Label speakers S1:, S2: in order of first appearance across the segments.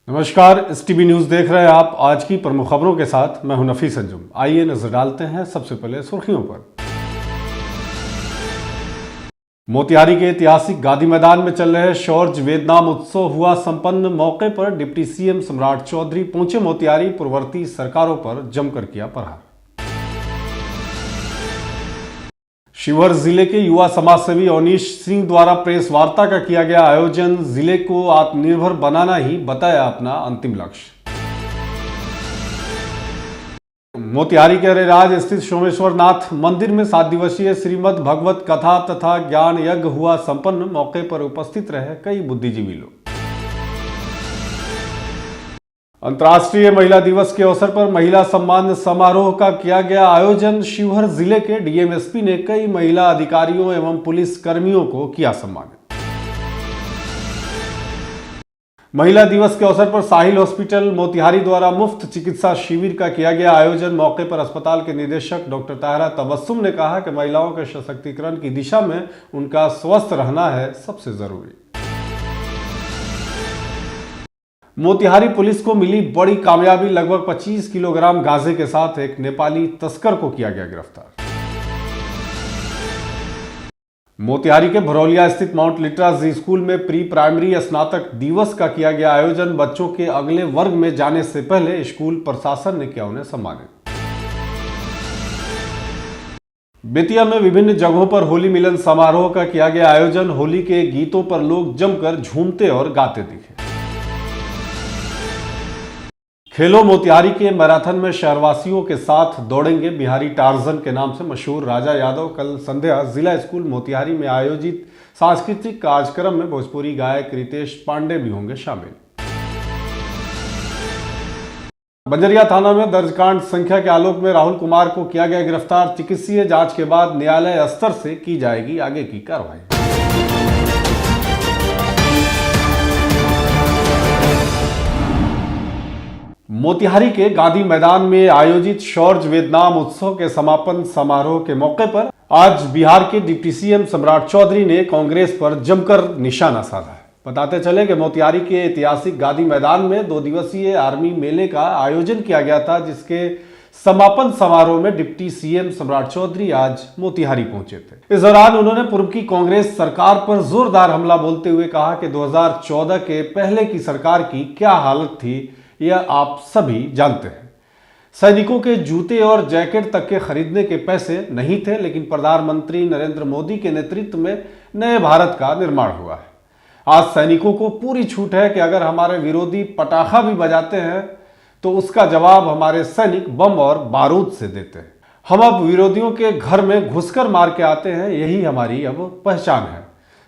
S1: नमस्कार, STV news देख रहे हैं आप। आज की प्रमुख खबरों के साथ मैं हूं नफीस अंजुम। आइए नजर डालते हैं सबसे पहले सुर्खियों पर। मोतिहारी के ऐतिहासिक गांधी मैदान में चल रहे शौर्य वेदनाम उत्सव हुआ संपन्न। मौके पर डिप्टी CM सम्राट चौधरी पहुंचे। मोतिहारी पूर्ववर्ती सरकारों पर जमकर किया प्रहार। शिवहर जिले के युवा समाज सेवी अवनीश सिंह द्वारा प्रेस वार्ता का किया गया आयोजन। जिले को आत्मनिर्भर बनाना ही बताया अपना अंतिम लक्ष्य। मोतिहारी के हरिराज स्थित सोमेश्वर नाथ मंदिर में 7 दिवसीय श्रीमद् भगवत कथा तथा ज्ञान यज्ञ हुआ संपन्न। मौके पर उपस्थित रहे कई बुद्धिजीवी लोग। अंतर्राष्ट्रीय महिला दिवस के अवसर पर महिला सम्मान समारोह का किया गया आयोजन। शिवहर जिले के DMSP ने कई महिला अधिकारियों एवं पुलिस कर्मियों को किया सम्मानित। महिला दिवस के अवसर पर साहिल हॉस्पिटल मोतिहारी द्वारा मुफ्त चिकित्सा शिविर का किया गया आयोजन। मौके पर अस्पताल के निदेशक डॉक्टर ताहरा तबस्सुम ने कहा कि महिलाओं के सशक्तिकरण की दिशा में उनका स्वस्थ रहना है सबसे जरूरी। मोतिहारी पुलिस को मिली बड़ी कामयाबी। लगभग 25 किलोग्राम गांजे के साथ एक नेपाली तस्कर को किया गया गिरफ्तार। मोतिहारी के भरौलिया स्थित माउंट लिटरास स्कूल में प्री प्राइमरी स्नातक दिवस का किया गया आयोजन। बच्चों के अगले वर्ग में जाने से पहले स्कूल प्रशासन ने किया उन्हें सम्मानित। बेतिया में विभिन्न जगहों पर होली मिलन समारोह का किया गया आयोजन। होली के गीतों पर लोग जमकर झूमते और गाते दिखे। खेलो मोतिहारी के मैराथन में शहरवासियों के साथ दौड़ेंगे बिहारी टार्जन के नाम से मशहूर राजा यादव। कल संध्या जिला स्कूल मोतिहारी में आयोजित सांस्कृतिक कार्यक्रम में भोजपुरी गायक रितेश पांडे भी होंगे शामिल। बंजरिया थाना में दर्ज कांड संख्या के आलोक में राहुल कुमार को किया गया गिरफ्तार। चिकित्सीय जांच के बाद न्यायालय स्तर से की जाएगी आगे की कार्रवाई। मोतिहारी के गांधी मैदान में आयोजित शौर्य वेदनाम उत्सव के समापन समारोह के मौके पर आज बिहार के डिप्टी CM सम्राट चौधरी ने कांग्रेस पर जमकर निशाना साधा है। बताते चले कि मोतिहारी के ऐतिहासिक गांधी मैदान में 2 दिवसीय आर्मी मेले का आयोजन किया गया था, जिसके समापन समारोह में डिप्टी CM सम्राट चौधरी आज मोतिहारी पहुंचे थे। इस दौरान उन्होंने पूर्व की कांग्रेस सरकार पर जोरदार हमला बोलते हुए कहा कि 2014 के पहले की सरकार की क्या हालत थी यह आप सभी जानते हैं। सैनिकों के जूते और जैकेट तक के खरीदने के पैसे नहीं थे, लेकिन प्रधानमंत्री नरेंद्र मोदी के नेतृत्व में नए भारत का निर्माण हुआ है। आज सैनिकों को पूरी छूट है कि अगर हमारे विरोधी पटाखा भी बजाते हैं तो उसका जवाब हमारे सैनिक बम और बारूद से देते हैं। हम अब विरोधियों के घर में घुसकर मार के आते हैं, यही हमारी अब पहचान है।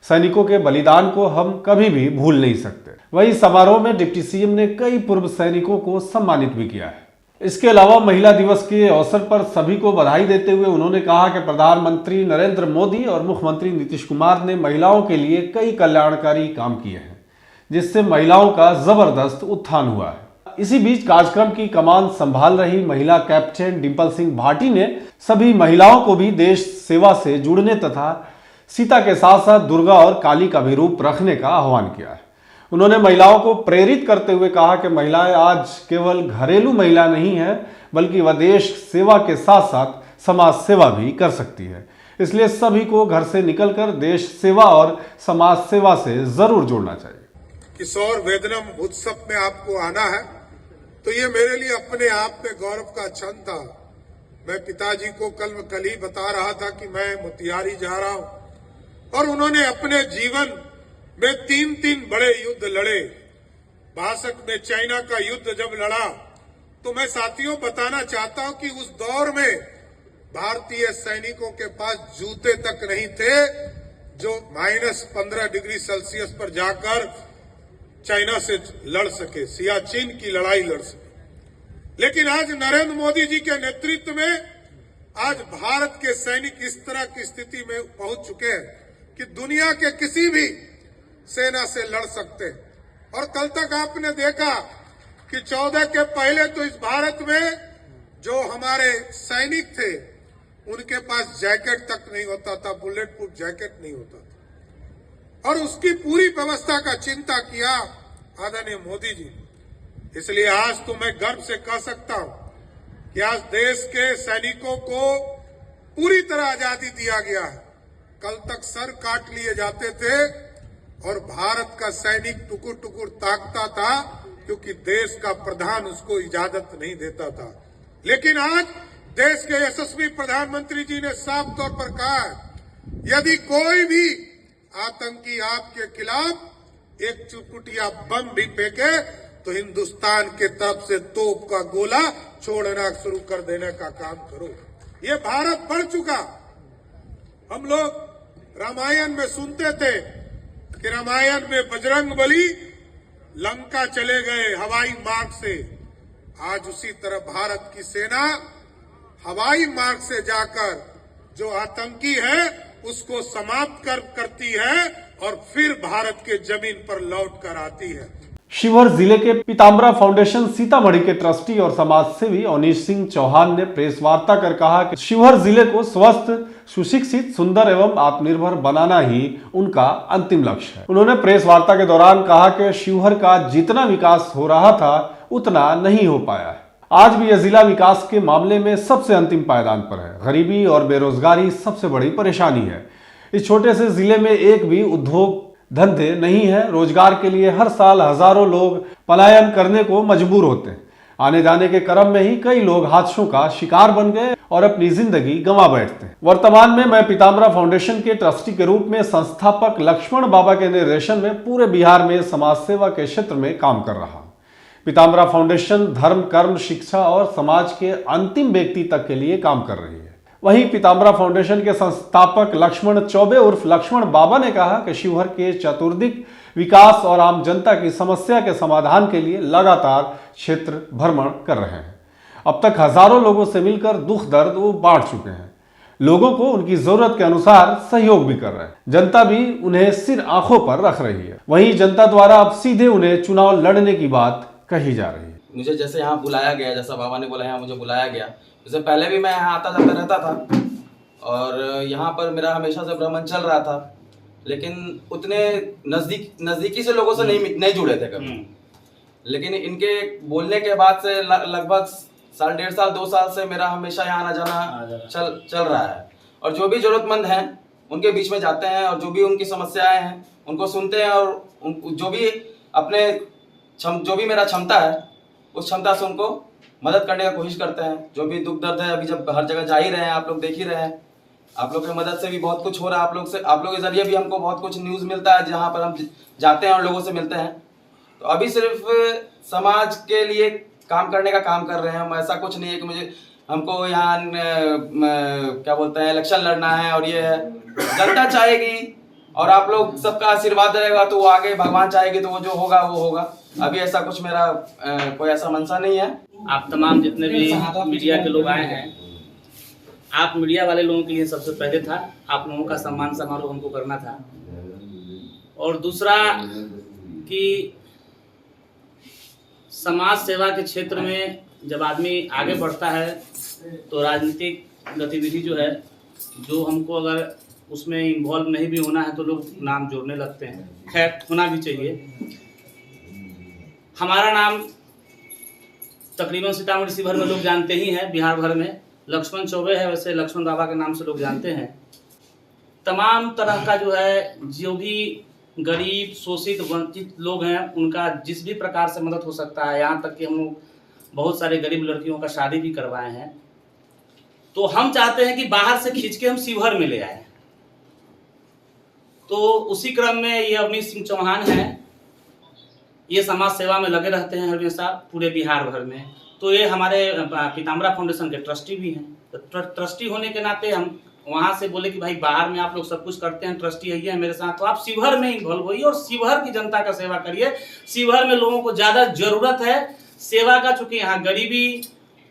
S1: सैनिकों के बलिदान को हम कभी भी भूल नहीं सकते। वहीं समारोह में डिप्टी CM ने कई पूर्व सैनिकों को सम्मानित भी किया है। इसके अलावा महिला दिवस के अवसर पर सभी को बधाई देते हुए उन्होंने कहा कि प्रधानमंत्री नरेंद्र मोदी और मुख्यमंत्री नीतीश कुमार ने महिलाओं के लिए कई कल्याणकारी काम किए हैं, जिससे महिलाओं का जबरदस्त उत्थान हुआ है। इसी बीच कार्यक्रम की कमान संभाल रही महिला कैप्टन डिंपल सिंह भाटी ने सभी महिलाओं को भी देश सेवा से जुड़ने तथा सीता के साथ साथ दुर्गा और काली का भी रूप रखने का आह्वान किया है। उन्होंने महिलाओं को प्रेरित करते हुए कहा कि महिलाएं आज केवल घरेलू महिला नहीं है, बल्कि वह देश सेवा के साथ साथ समाज सेवा भी कर सकती है। इसलिए सभी को घर से निकलकर देश सेवा और समाज सेवा से जरूर जोड़ना चाहिए।
S2: किशोर वेदनम उत्सव में आपको आना है तो ये मेरे लिए अपने आप में गौरव का क्षण था। मैं पिताजी को कल ही बता रहा था कि मैं मोतिहारी जा रहा हूं और उन्होंने अपने जीवन में 3 बड़े युद्ध लड़े। 62 में चाइना का युद्ध जब लड़ा तो मैं साथियों बताना चाहता हूं कि उस दौर में भारतीय सैनिकों के पास जूते तक नहीं थे जो -15 डिग्री सेल्सियस पर जाकर चाइना से लड़ सके, सियाचिन की लड़ाई लड़ सके। लेकिन आज नरेंद्र मोदी जी के नेतृत्व में आज भारत के सैनिक इस तरह की स्थिति में पहुंच चुके हैं कि दुनिया के किसी भी सेना से लड़ सकते हैं। और कल तक आपने देखा कि 14 के पहले तो इस भारत में जो हमारे सैनिक थे उनके पास जैकेट तक नहीं होता था, बुलेट प्रूफ जैकेट नहीं होता था। और उसकी पूरी व्यवस्था का चिंता किया आदरणीय मोदी जी। इसलिए आज तो मैं गर्व से कह सकता हूं कि आज देश के सैनिकों को पूरी तरह आजादी दिया गया है। कल तक सर काट लिए जाते थे और भारत का सैनिक टुकुर टुकुर ताकता था क्योंकि देश का प्रधान उसको इजाजत नहीं देता था। लेकिन आज देश के यशस्वी प्रधानमंत्री जी ने साफ तौर पर कहा है, यदि कोई भी आतंकी आपके खिलाफ एक चुटपुटिया बम भी फेंके तो हिंदुस्तान के तरफ से तोप का गोला छोड़ना शुरू कर देने का काम करो। ये भारत बढ़ चुका। हम लोग रामायण में सुनते थे कि रामायण में बजरंग बली लंका चले गए हवाई मार्ग से। आज उसी तरह भारत की सेना हवाई मार्ग से जाकर जो आतंकी है उसको समाप्त करती है और फिर भारत के जमीन पर लौट कर आती है।
S1: शिवहर जिले के पीताम्बरा फाउंडेशन सीतामढ़ी के ट्रस्टी और समाज सेवी अवनीश सिंह चौहान ने प्रेस वार्ता कर कहा कि शिवहर जिले को स्वस्थ, सुशिक्षित, सुंदर एवं आत्मनिर्भर बनाना ही उनका अंतिम लक्ष्य है। उन्होंने प्रेस वार्ता के दौरान कहा कि शिवहर का जितना विकास हो रहा था उतना नहीं हो पाया है। आज भी यह जिला विकास के मामले में सबसे अंतिम पायदान पर है। गरीबी और बेरोजगारी सबसे बड़ी परेशानी है। इस छोटे से जिले में एक भी उद्योग धंधे नहीं है। रोजगार के लिए हर साल हजारों लोग पलायन करने को मजबूर होते हैं। आने जाने के क्रम में ही कई लोग हादसों का शिकार बन गए और अपनी जिंदगी गंवा बैठते हैं। वर्तमान में मैं पीताम्बरा फाउंडेशन के ट्रस्टी के रूप में संस्थापक लक्ष्मण बाबा के निर्देशन में पूरे बिहार में समाज सेवा के क्षेत्र में काम कर रहा हूं। पीताम्बरा फाउंडेशन धर्म, कर्म, शिक्षा और समाज के अंतिम व्यक्ति तक के लिए काम कर रही है। वहीं पीताम्बरा फाउंडेशन के संस्थापक लक्ष्मण चौबे उर्फ लक्ष्मण बाबा ने कहा कि शिवहर के चतुर्दिक विकास और आम जनता की समस्या के समाधान के लिए लगातार क्षेत्र भ्रमण कर रहे हैं। अब तक हजारों लोगों से मिलकर दुख दर्द वो बांट चुके हैं। लोगों को उनकी जरूरत के अनुसार सहयोग भी कर रहे हैं। जनता भी उन्हें सिर आंखों पर रख रही है। वहीं जनता द्वारा अब सीधे उन्हें चुनाव लड़ने की बात कही जा रही है।
S3: मुझे जैसे यहाँ बुलाया गया, जैसा बाबा ने बोला यहाँ मुझे बुलाया गया, इससे पहले भी मैं यहाँ आता जाता रहता था और यहाँ पर मेरा हमेशा से भ्रमण चल रहा था, लेकिन उतने नज़दीकी से लोगों से नहीं जुड़े थे कभी। लेकिन इनके बोलने के बाद से लगभग साल, 1.5 साल, 2 साल से मेरा हमेशा यहाँ आना जाना चल रहा है। और जो भी जरूरतमंद हैं उनके बीच में जाते हैं और जो भी उनकी समस्याएं हैं उनको सुनते हैं और जो भी अपने जो भी मेरा क्षमता है उस क्षमता से उनको मदद करने का कोशिश करते हैं। जो भी दुख दर्द है, अभी जब हर जगह जा ही रहे हैं, आप लोग देख ही रहे हैं, आप लोग की मदद से भी बहुत कुछ हो रहा है। आप लोग के जरिए भी हमको बहुत कुछ न्यूज़ मिलता है जहाँ पर हम जाते हैं और लोगों से मिलते हैं। तो अभी सिर्फ समाज के लिए काम करने का काम कर रहे हैं हम। ऐसा कुछ नहीं है कि हमको यहाँ क्या बोलते हैं इलेक्शन लड़ना है और ये है। जनता चाहेगी और आप लोग सबका आशीर्वाद रहेगा तो वो आगे, भगवान चाहेगी तो वो जो होगा वो होगा। अभी ऐसा कुछ मेरा कोई ऐसा मंशा नहीं है।
S4: आप तमाम जितने भी मीडिया के लोग आए हैं, आप मीडिया वाले लोगों के लिए सबसे पहले था आप लोगों का सम्मान समारोह हमको करना था। और दूसरा कि समाज सेवा के क्षेत्र में जब आदमी आगे बढ़ता है तो राजनीतिक गतिविधि जो है, जो हमको अगर उसमें इन्वॉल्व नहीं भी होना है तो लोग नाम जोड़ने लगते हैं। खैर, होना भी चाहिए। हमारा नाम तकरीबन सीतामढ़ी शिवहर में लोग जानते ही हैं, बिहार भर में लक्ष्मण चौबे है, वैसे लक्ष्मण बाबा के नाम से लोग जानते हैं। तमाम तरह का जो है, जो भी गरीब, शोषित, वंचित लोग हैं उनका जिस भी प्रकार से मदद हो सकता है, यहाँ तक कि हम लोग बहुत सारे गरीब लड़कियों का शादी भी करवाए हैं। तो हम चाहते हैं कि बाहर से खींच के हम शिवहर में ले आए। तो उसी क्रम में ये अवनीश सिंह चौहान हैं, ये समाज सेवा में लगे रहते हैं हमेशा पूरे बिहार भर में। तो ये हमारे पीताम्बरा फाउंडेशन के ट्रस्टी भी हैं। तो ट्रस्टी होने के नाते हम वहाँ से बोले कि भाई बाहर में आप लोग सब कुछ करते हैं, ट्रस्टी है मेरे साथ, तो आप शिवहर में इन्वॉल्व होइए और शिवहर की जनता का सेवा करिए। शिवहर में लोगों को ज़्यादा ज़रूरत है सेवा का, चूँकि यहाँ गरीबी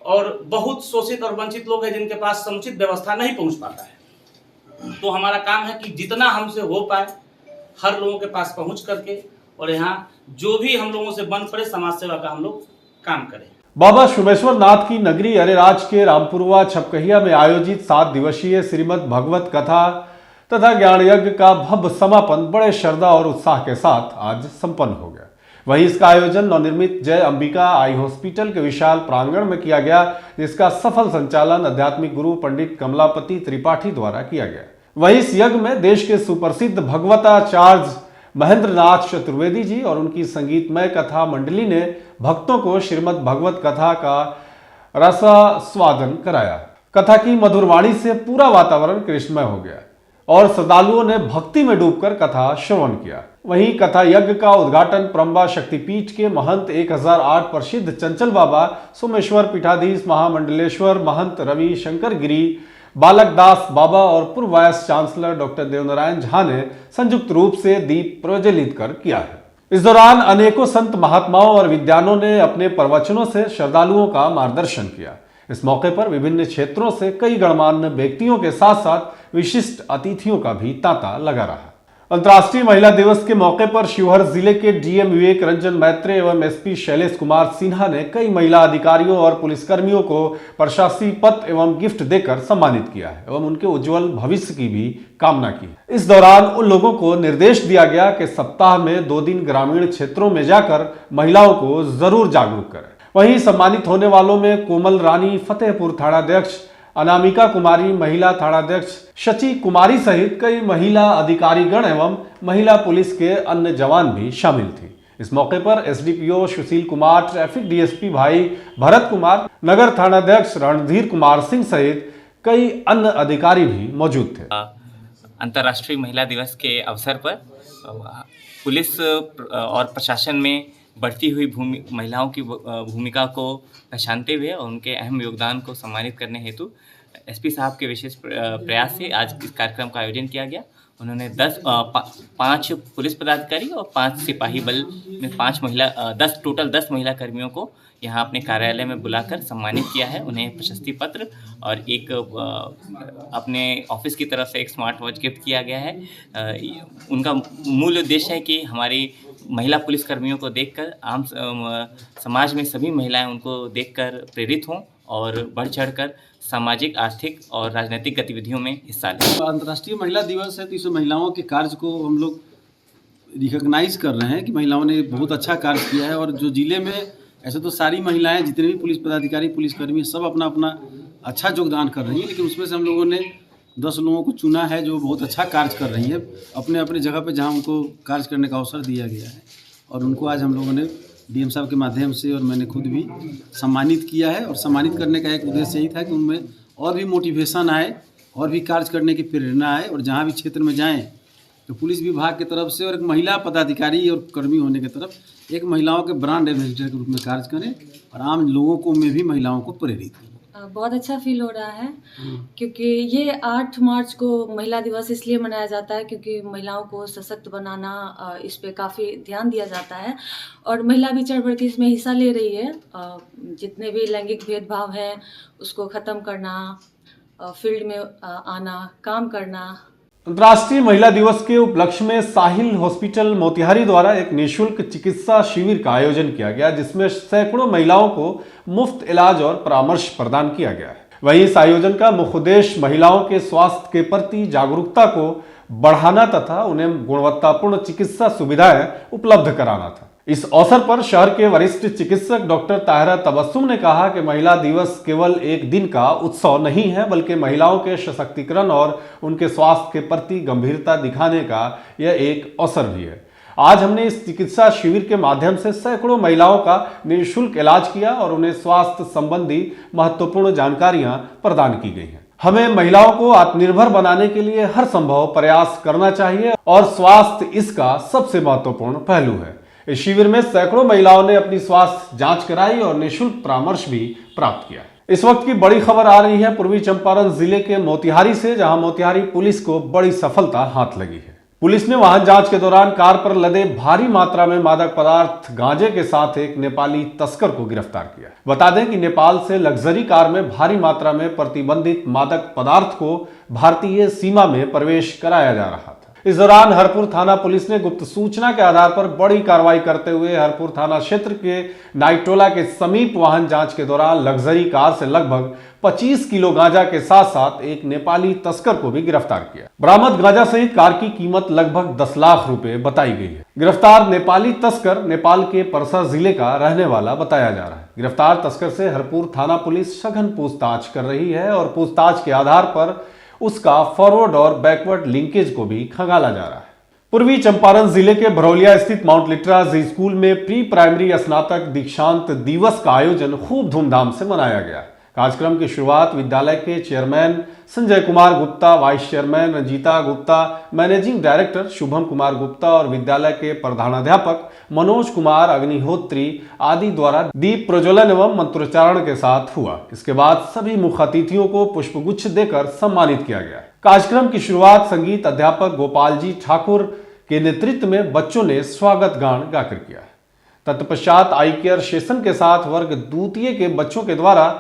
S4: और बहुत शोषित और वंचित लोग हैं जिनके पास समुचित व्यवस्था नहीं पहुँच पाता है। तो हमारा काम है कि जितना हमसे हो पाए हर लोगों के पास पहुँच करके और यहाँ जो भी हम लोगों से बन पड़े समाज सेवा का हम लोग काम करें।
S1: बाबा शुभेश्वर नाथ की नगरी अरेराज के रामपुरवा छपकहिया में आयोजित 7 दिवसीय श्रीमद् भगवत कथा तथा ज्ञान यज्ञ का भव्य समापन बड़े श्रद्धा और उत्साह के साथ आज संपन्न हो गया। वहीं इसका आयोजन नवनिर्मित जय अंबिका आई हॉस्पिटल के विशाल प्रांगण में किया गया, जिसका सफल संचालन आध्यात्मिक गुरु पंडित कमलापति त्रिपाठी द्वारा किया गया। वहीं इस यज्ञ में देश के सुप्रसिद्ध भगवताचार्य महेंद्र नाथ चतुर्वेदी जी और उनकी संगीतमय कथा मंडली ने भक्तों को श्रीमद् भगवत कथा का रसास्वादन कराया। कथा की मधुर वाणी से पूरा वातावरण कृष्णमय हो गया और श्रद्धालुओं ने भक्ति में डूबकर कथा श्रवण किया। वहीं कथा यज्ञ का उद्घाटन प्रम्बा शक्तिपीठ के महंत 1008 प्रसिद्ध चंचल बाबा सोमेश्वर पीठाधीश महामंडलेश्वर महंत रवि शंकर गिरी बालक दास बाबा और पूर्व vice chancellor doctor Devnarayan Jha ने संयुक्त रूप से दीप प्रज्वलित कर किया है। इस दौरान अनेकों संत महात्माओं और विद्वानों ने अपने प्रवचनों से श्रद्धालुओं का मार्गदर्शन किया। इस मौके पर विभिन्न क्षेत्रों से कई गणमान्य व्यक्तियों के साथ साथ विशिष्ट अतिथियों का भी तांता लगा रहा। अंतर्राष्ट्रीय महिला दिवस के मौके पर शिवहर जिले के डीएम विवेक रंजन मैत्रे एवं एसपी शैलेश कुमार सिन्हा ने कई महिला अधिकारियों और पुलिसकर्मियों को प्रशस्ति पत्र एवं गिफ्ट देकर सम्मानित किया है एवं उनके उज्जवल भविष्य की भी कामना की। इस दौरान उन लोगों को निर्देश दिया गया कि सप्ताह में 2 दिन ग्रामीण क्षेत्रों में जाकर महिलाओं को जरूर जागरूक करें। वहीं सम्मानित होने वालों में कोमल रानी फतेहपुर थानाध्यक्ष, अनामिका कुमारी महिला थानाध्यक्ष, शची कुमारी सहित कई महिला अधिकारीगण एवं महिला पुलिस के अन्य जवान भी शामिल थे। इस मौके पर SDPO Sushil Kumar, traffic DSP भाई भरत कुमार, नगर थानाध्यक्ष रणधीर कुमार सिंह सहित कई अन्य अधिकारी भी मौजूद थे।
S5: अंतर्राष्ट्रीय महिला दिवस के अवसर पर पुलिस और प्रशासन में बढ़ती हुई महिलाओं की भूमिका को पहचानते हुए और उनके अहम योगदान को सम्मानित करने हेतु एसपी साहब के विशेष प्रयास से आज इस कार्यक्रम का आयोजन किया गया। उन्होंने 5 पुलिस पदाधिकारी और 5 सिपाही बल में 10 महिला कर्मियों को यहाँ अपने कार्यालय में बुलाकर सम्मानित किया है। उन्हें प्रशस्ति पत्र और एक अपने ऑफिस की तरफ से एक स्मार्ट वॉच गिफ्ट किया गया है। उनका मूल उद्देश्य है कि हमारी महिला पुलिसकर्मियों को देखकर आम समाज में सभी महिलाएं उनको देखकर प्रेरित हों और बढ़ चढ़कर सामाजिक, आर्थिक और राजनीतिक गतिविधियों में हिस्सा लें।
S6: अंतर्राष्ट्रीय महिला दिवस है तो इसमें महिलाओं के कार्य को हम लोग रिकॉग्नाइज कर रहे हैं कि महिलाओं ने बहुत अच्छा कार्य किया है। और जो जिले में ऐसे तो सारी महिलाएं, जितने भी पुलिस पदाधिकारी, पुलिसकर्मी सब अपना अपना अच्छा योगदान कर रही हैं, लेकिन उसमें से हम लोगों ने 10 लोगों को चुना है जो बहुत अच्छा कार्य कर रही है अपने अपने जगह पे जहां उनको कार्य करने का अवसर दिया गया है। और उनको आज हम लोगों ने डीएम साहब के माध्यम से और मैंने खुद भी सम्मानित किया है। और सम्मानित करने का एक उद्देश्य यही था कि उनमें और भी मोटिवेशन आए और भी कार्य करने की प्रेरणा आए और जहाँ भी क्षेत्र में जाएँ तो पुलिस विभाग की तरफ से और एक महिला पदाधिकारी और कर्मी होने की तरफ एक महिलाओं के ब्रांड एम्बेसडर के रूप में कार्य करें और आम लोगों को में भी महिलाओं को प्रेरित करें।
S7: बहुत अच्छा फील हो रहा है क्योंकि ये 8 मार्च को महिला दिवस इसलिए मनाया जाता है क्योंकि महिलाओं को सशक्त बनाना, इस पे काफ़ी ध्यान दिया जाता है और महिला भी चढ़ बढ़ के इसमें हिस्सा ले रही है। जितने भी लैंगिक भेदभाव हैं उसको ख़त्म करना, फील्ड में आना, काम करना।
S1: अंतर्राष्ट्रीय महिला दिवस के उपलक्ष्य में साहिल हॉस्पिटल मोतिहारी द्वारा एक निःशुल्क चिकित्सा शिविर का आयोजन किया गया, जिसमें सैकड़ों महिलाओं को मुफ्त इलाज और परामर्श प्रदान किया गया है। वहीं इस आयोजन का मुख्य उद्देश्य महिलाओं के स्वास्थ्य के प्रति जागरूकता को बढ़ाना तथा उन्हें गुणवत्तापूर्ण चिकित्सा सुविधाएं उपलब्ध कराना था। इस अवसर पर शहर के वरिष्ठ चिकित्सक डॉक्टर ताहिरा तबस्सुम ने कहा कि महिला दिवस केवल एक दिन का उत्सव नहीं है, बल्कि महिलाओं के सशक्तिकरण और उनके स्वास्थ्य के प्रति गंभीरता दिखाने का यह एक अवसर भी है। आज हमने इस चिकित्सा शिविर के माध्यम से सैकड़ों महिलाओं का निःशुल्क इलाज किया और उन्हें स्वास्थ्य संबंधी महत्वपूर्ण जानकारियां प्रदान की गई हैं। हमें महिलाओं को आत्मनिर्भर बनाने के लिए हर संभव प्रयास करना चाहिए और स्वास्थ्य इसका सबसे महत्वपूर्ण पहलू है। इस शिविर में सैकड़ों महिलाओं ने अपनी स्वास्थ्य जांच कराई और निःशुल्क परामर्श भी प्राप्त किया। इस वक्त की बड़ी खबर आ रही है पूर्वी चंपारण जिले के मोतिहारी से, जहां मोतिहारी पुलिस को बड़ी सफलता हाथ लगी है। पुलिस ने वाहन जांच के दौरान कार पर लदे भारी मात्रा में मादक पदार्थ गांजे के साथ एक नेपाली तस्कर को गिरफ्तार किया। बता दें कि नेपाल से लग्जरी कार में भारी मात्रा में प्रतिबंधित मादक पदार्थ को भारतीय सीमा में प्रवेश कराया जा रहा था। इस दौरान हरपुर थाना पुलिस ने गुप्त सूचना के आधार पर बड़ी कार्रवाई करते हुए हरपुर थाना क्षेत्र के नाइटोला के समीप वाहन जांच के दौरान लग्जरी कार से लगभग 25 किलो गांजा के साथ साथ एक नेपाली तस्कर को भी गिरफ्तार किया। बरामद गांजा सहित कार की कीमत लगभग 10 लाख रुपए बताई गई है। गिरफ्तार नेपाली तस्कर नेपाल के परसा जिले का रहने वाला बताया जा रहा है। गिरफ्तार तस्कर से हरपुर थाना पुलिस सघन पूछताछ कर रही है और पूछताछ के आधार पर उसका फॉरवर्ड और बैकवर्ड लिंकेज को भी खंगाला जा रहा है। पूर्वी चंपारण जिले के भरौलिया स्थित माउंट लिटराज स्कूल में प्री प्राइमरी स्नातक दीक्षांत दिवस का आयोजन खूब धूमधाम से मनाया गया। कार्यक्रम की शुरुआत विद्यालय के chairman Sanjay Kumar Gupta, vice chairman Ranjita Gupta, managing director Shubham Kumar Gupta और विद्यालय के प्रधानाध्यापक मनोज कुमार अग्निहोत्री आदि द्वारा दीप प्रज्वलन एवं मंत्रोच्चारण के साथ हुआ। इसके बाद सभी मुख्य अतिथियों को पुष्पगुच्छ देकर सम्मानित किया गया। कार्यक्रम की शुरुआत संगीत अध्यापक गोपाल जी ठाकुर के नेतृत्व में बच्चों ने स्वागत गान गाकर किया। तत्पश्चात आई केयर सेशन के साथ वर्ग द्वितीय के बच्चों के द्वारा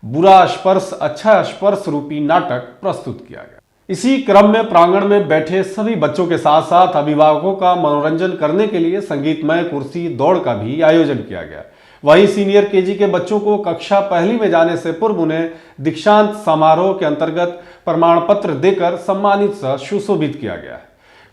S1: बुरा स्पर्श अच्छा स्पर्श रूपी नाटक प्रस्तुत किया गया। इसी क्रम में प्रांगण में बैठे सभी बच्चों के साथ साथ अभिभावकों का मनोरंजन करने के लिए संगीतमय कुर्सी दौड़ का भी आयोजन किया गया। वहीं सीनियर केजी के बच्चों को कक्षा पहली में जाने से पूर्व उन्हें दीक्षांत समारोह के अंतर्गत प्रमाण पत्र देकर सम्मानित व सुशोभित किया गया।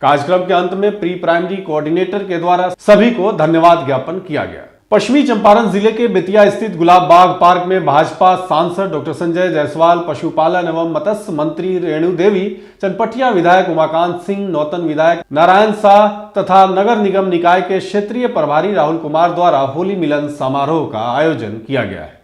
S1: कार्यक्रम के अंत में प्री प्राइमरी कोऑर्डिनेटर के द्वारा सभी को धन्यवाद ज्ञापन किया गया। पश्चिमी चंपारण जिले के बेतिया स्थित गुलाब बाग पार्क में भाजपा सांसद डॉक्टर संजय जायसवाल, पशुपालन एवं मत्स्य मंत्री रेणु देवी, चनपटिया विधायक उमाकांत सिंह, नौतन विधायक नारायण शाह तथा नगर निगम निकाय के क्षेत्रीय प्रभारी राहुल कुमार द्वारा होली मिलन समारोह का आयोजन किया गया है।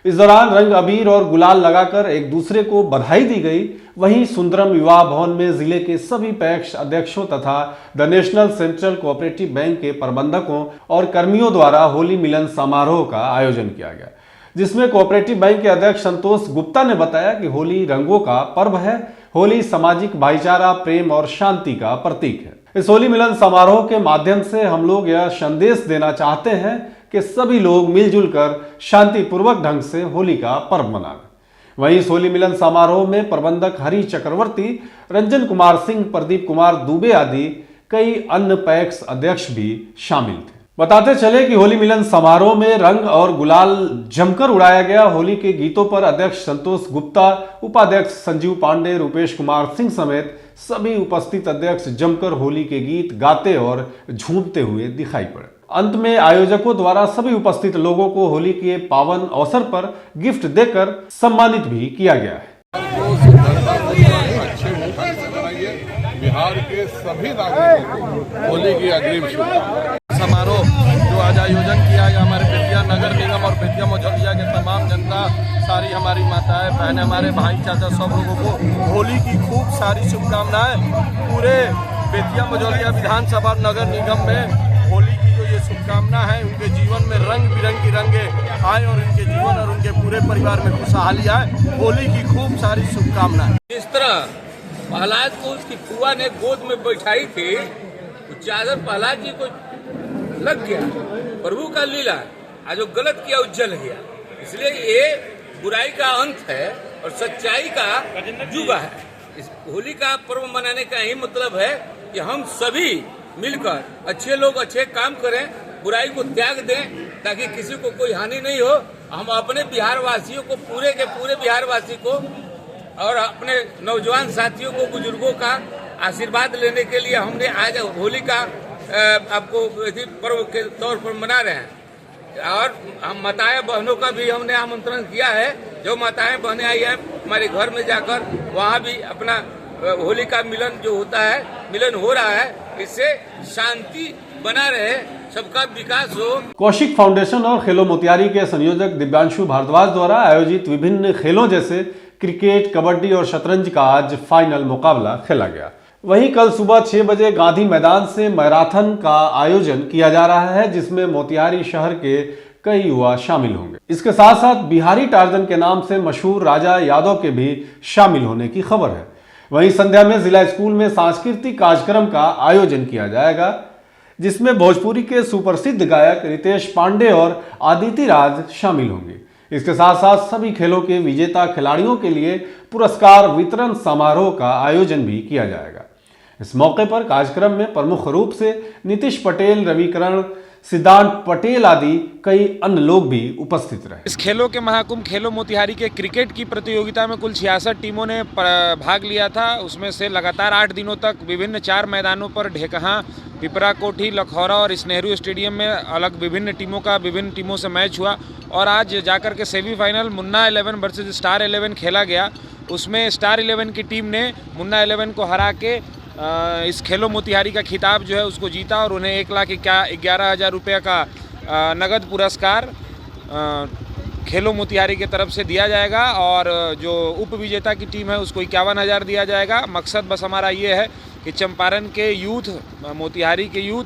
S1: इस दौरान रंग अबीर और गुलाल लगाकर एक दूसरे को बधाई दी गई। वहीं सुंदरम विवाह भवन में जिले के सभी पैक्स अध्यक्षों तथा the national central cooperative bank के प्रबंधकों और कर्मियों द्वारा होली मिलन समारोह का आयोजन किया गया, जिसमें कोऑपरेटिव बैंक के अध्यक्ष संतोष गुप्ता ने बताया कि होली रंगों का पर्व है। होली सामाजिक भाईचारा, प्रेम और शांति का प्रतीक है। इस होली मिलन समारोह के माध्यम से हम लोग यह संदेश देना चाहते हैं कि सभी लोग मिलजुल कर शांतिपूर्वक ढंग से होली का पर्व मनाएं। वहीं इस होली मिलन समारोह में प्रबंधक हरि चक्रवर्ती, रंजन कुमार सिंह, प्रदीप कुमार दुबे आदि कई अन्य पैक्स अध्यक्ष भी शामिल थे। बताते चले कि होली मिलन समारोह में रंग और गुलाल जमकर उड़ाया गया। होली के गीतों पर अध्यक्ष संतोष गुप्ता, उपाध्यक्ष संजीव पांडे, रूपेश कुमार सिंह समेत सभी उपस्थित अध्यक्ष जमकर होली के गीत गाते और झूमते हुए दिखाई पड़े। अंत में आयोजकों द्वारा सभी उपस्थित लोगों को होली के पावन अवसर पर गिफ्ट देकर सम्मानित भी किया गया है।
S8: अच्छे ढंग से मनाइए। बिहार के सभी नागरिकों को होली की अग्रिम शुभकामनाएं।
S9: समारोह जो आज आयोजन किया है हमारे बेतिया नगर निगम और बेतिया मझौलिया के तमाम जनता, सारी हमारी माताएं बहनें, हमारे भाई चाचा सब लोगों को होली की खूब सारी शुभकामनाएं। पूरे बेतिया मझौलिया विधानसभा नगर निगम में होली की जो ये शुभकामना है, उनके जीवन में रंग बिरंगी रंगे आए और उनके जीवन और उनके पूरे परिवार में खुशहाली आए। होली की खूब सारी शुभकामनाएं।
S10: इस तरह प्रहलाद को उसकी फुआ ने गोद में बैठाई थी, तो चादर प्रहलाद जी को लग गया। प्रभु का लीला, आज जो गलत किया वो जल गया। इसलिए ये बुराई का अंत है और सच्चाई का युग है। इस होली का पर्व मनाने का यही मतलब है कि हम सभी मिलकर अच्छे लोग अच्छे काम करें, बुराई को त्याग दें, ताकि किसी को कोई हानि नहीं हो। हम अपने बिहार वासियों को, पूरे के पूरे बिहार वासी को और अपने नौजवान साथियों को, बुजुर्गों का आशीर्वाद लेने के लिए हमने आज होली का आपको पर्व के तौर पर मना रहे हैं। और हम माताएं बहनों का भी हमने आमंत्रण किया है। जो माताएं बहनें आई हैं हमारे घर में जाकर वहाँ भी अपना होली का मिलन जो होता है, मिलन हो रहा है। इससे शांति बना रहे, सबका विकास हो।
S1: कौशिक फाउंडेशन और खेलो मोतिहारी के संयोजक दिव्यांशु भारद्वाज द्वारा आयोजित विभिन्न खेलों जैसे क्रिकेट, कबड्डी और शतरंज का आज फाइनल मुकाबला खेला गया। वहीं कल सुबह 6 बजे गांधी मैदान से मैराथन का आयोजन किया जा रहा है, जिसमें मोतिहारी शहर के कई युवा शामिल होंगे। इसके साथ साथ बिहारी टार्जन के नाम से मशहूर राजा यादव के भी शामिल होने की खबर है। वहीं संध्या में जिला स्कूल में सांस्कृतिक कार्यक्रम का आयोजन किया जाएगा, जिसमें भोजपुरी के सुप्रसिद्ध गायक रितेश पांडे और आदिति राज शामिल होंगे। इसके साथ साथ सभी खेलों के विजेता खिलाड़ियों के लिए पुरस्कार वितरण समारोह का आयोजन भी किया जाएगा। इस मौके पर कार्यक्रम में प्रमुख रूप से नीतीश पटेल, रविकरण, सिद्धांत पटेल आदि कई अन्य लोग भी उपस्थित रहे।
S11: इस खेलों के महाकुंभ खेलो मोतिहारी के क्रिकेट की प्रतियोगिता में कुल 66 टीमों ने भाग लिया था। उसमें से लगातार 8 दिनों तक विभिन्न 4 मैदानों पर ढेकहाँ, पिपरा कोठी, लखौरा और इस नेहरू स्टेडियम में अलग विभिन्न टीमों से मैच हुआ और आज जाकर के सेमीफाइनल मुन्ना 11 वर्सेस स्टार 11 खेला गया। उसमें स्टार 11 की टीम ने मुन्ना 11 को हरा के इस खेलो मोतिहारी का खिताब जो है उसको जीता और उन्हें 1,11,000 रुपये का नगद पुरस्कार खेलो मोतिहारी की तरफ से दिया जाएगा और जो उप विजेता की टीम है उसको 51,000 दिया जाएगा। मकसद बस हमारा ये है कि चंपारण के यूथ, मोतिहारी के यूथ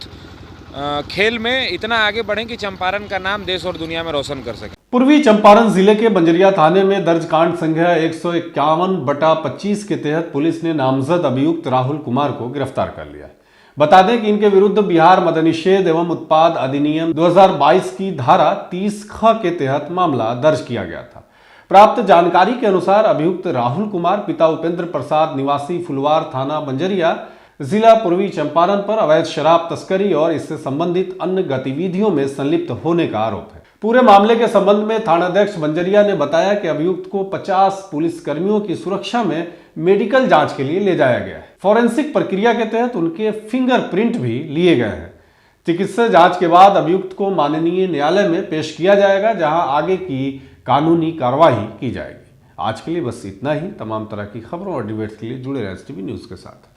S11: खेल में इतना आगे बढ़ें कि चंपारण का नाम देश और दुनिया में रोशन कर सके।
S1: पूर्वी चंपारण जिले के बंजरिया थाने में दर्ज कांड संख्या 151/25 के तहत पुलिस ने नामजद अभियुक्त राहुल कुमार को गिरफ्तार कर लिया है। बता दें कि इनके विरुद्ध बिहार मद्यनिषेध एवं उत्पाद अधिनियम 2022 की धारा 30(ख) के तहत मामला दर्ज किया गया था। प्राप्त जानकारी के अनुसार अभियुक्त राहुल कुमार पिता उपेंद्र प्रसाद निवासी फुलवार थाना बंजरिया जिला पूर्वी चंपारण पर अवैध शराब तस्करी और इससे संबंधित अन्य गतिविधियों में संलिप्त होने का आरोप है। पूरे मामले के संबंध में थानाध्यक्ष बंजरिया ने बताया कि अभियुक्त को 50 पुलिसकर्मियों की सुरक्षा में मेडिकल जांच के लिए ले जाया गया है। फॉरेंसिक प्रक्रिया के तहत उनके फिंगरप्रिंट भी लिए गए हैं। चिकित्सा जांच के बाद अभियुक्त को माननीय न्यायालय में पेश किया जाएगा, जहां आगे की कानूनी कार्रवाई की जाएगी। आज के लिए बस इतना ही। तमाम तरह की खबरों और डिबेट्स के लिए जुड़े रहें STV न्यूज के साथ।